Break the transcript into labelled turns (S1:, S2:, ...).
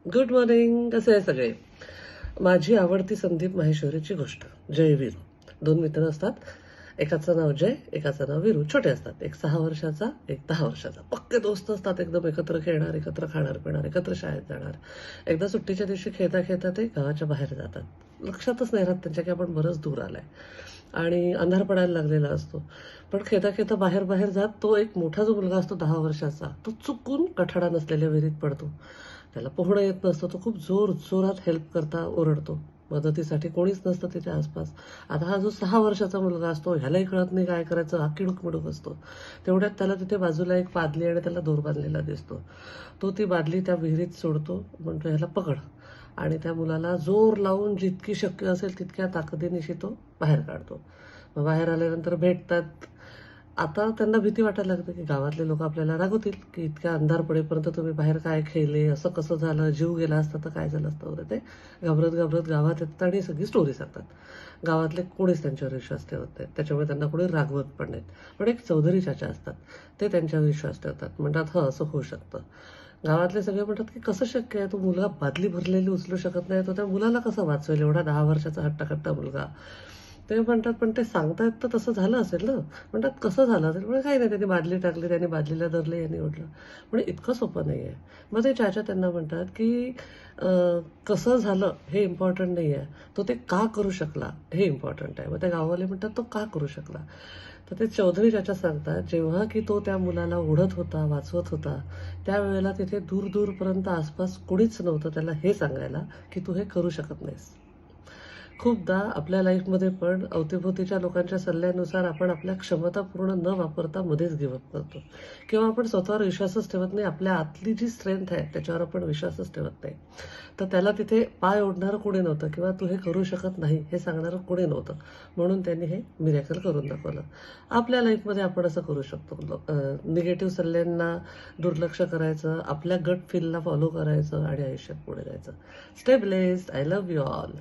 S1: Good morning. कसे आहे सगळे? माझी आवडती संदीप माहेश्वरीची गोष्ट. जय वीरू. दोन मित्र असतात. एकाचं नाव जय, एकाचं नाव वीरू. छोटे असतात. एक 6 वर्षाचा, एक 10 वर्षाचा. पक्के दोस्त असतात. एकदम एकत्र खेळणार, एकत्र खाणार पिणार, एकत्र शाळेत जाणार. एकदा सुट्टीच्या दिवशी खेळता खेळता ते गावाच्या बाहेर जातात. लक्षातच नाही राहत त्यांच्या की आपण बरंच दूर आलाय आणि अंधार पडायला लागलेला असतो. पण खेळता खेळता बाहेर बाहेर जात तो एक मोठा जो मुलगा असतो 10 वर्षाचा, तो चुकून कठाडा नसलेल्या विहिरीत पडतो. त्याला पोहणं येत नसतं. तो खूप जोरात हेल्प करता ओरडतो. मदतीसाठी कोणीच नसतं त्याच्या आसपास. आता हा जो 6 वर्षाचा मुलगा असतो, ह्यालाही कळत नाही काय करायचं. हा किडूक असतो. तेवढ्यात त्याला तिथे बाजूला एक बादली आणि त्याला दोर बांधलेला दिसतो. तो ती बादली त्या विहिरीत सोडतो. म्हणतो ह्याला पकड, आणि त्या मुलाला जोर लावून जितकी शक्य असेल तितक्या ताकदीनिशी तो बाहेर काढतो. मग बाहेर आल्यानंतर भेटतात. आता त्यांना भीती वाटायला लागते की गावातले लोक आपल्याला रागवतील की इतक्या अंधार पडेपर्यंत तुम्ही बाहेर काय खेळले, असं कसं झालं, जीव गेला असता तर काय झालं असतं वगैरे. ते घाबरत गावात येतात आणि सगळी स्टोरी सांगतात. गावातले कोणीच त्यांच्यावर विश्वास ठेवत नाहीत. त्याच्यामुळे त्यांना कोणी रागवत पण नाहीत. पण एक चौधरी चाचा असतात, ते त्यांच्यावर विश्वास ठेवतात. म्हणतात असं होऊ शकतं. गावातले सगळे म्हणतात की कसं शक्य आहे, तो मुलगा बादली भरलेली उचलू शकत नाही, तो त्या मुलाला कसं वाचवेल, एवढा 10 वर्षाचा हट्टाकट्टा मुलगा. ते म्हणतात पण ते सांगतायत तर तसं झालं असेल ना. म्हणतात कसं झालं असेल? म्हणजे काही नाही, त्यांनी बादली टाकली, त्यांनी बादलीला धरले, यांनी ओढलं. पण इतकं सोपं नाही आहे. मग ते चाचा त्यांना म्हणतात की कसं झालं हे इम्पॉर्टंट नाही आहे, तो ते का करू शकला हे इम्पॉर्टंट आहे. मग त्या गाववाले म्हणतात तो का करू शकला. तर ते चौधरी चाचा सांगतात जेव्हा की तो त्या मुलाला ओढत होता, वाचवत होता, त्यावेळेला तिथे दूरपर्यंत आसपास कोणीच नव्हतं त्याला हे सांगायला की तू हे करू शकत नाहीस. खूपदा आपल्या लाईफमध्ये पण अवतीभोवतीच्या लोकांच्या सल्ल्यानुसार आपण आपल्या क्षमता पूर्ण न वापरता मध्येच गिव्हअप करतो, किंवा आपण स्वतःवर विश्वासच ठेवत नाही. आपल्या आतली जी स्ट्रेंथ आहे त्याच्यावर आपण विश्वासच ठेवत नाही. तर त्याला तिथे पाय ओढणारं कोणी नव्हतं, किंवा तू हे करू शकत नाही हे सांगणारं कोणी नव्हतं. म्हणून त्यांनी हे मिरॅकल करून दाखवलं. आपल्या लाईफमध्ये आपण असं करू शकतो. निगेटिव्ह सल्ल्यांना दुर्लक्ष करायचं, आपल्या गट फीलला फॉलो करायचं आणि आयुष्यात पुढे जायचं. Stay blessed. I love you all.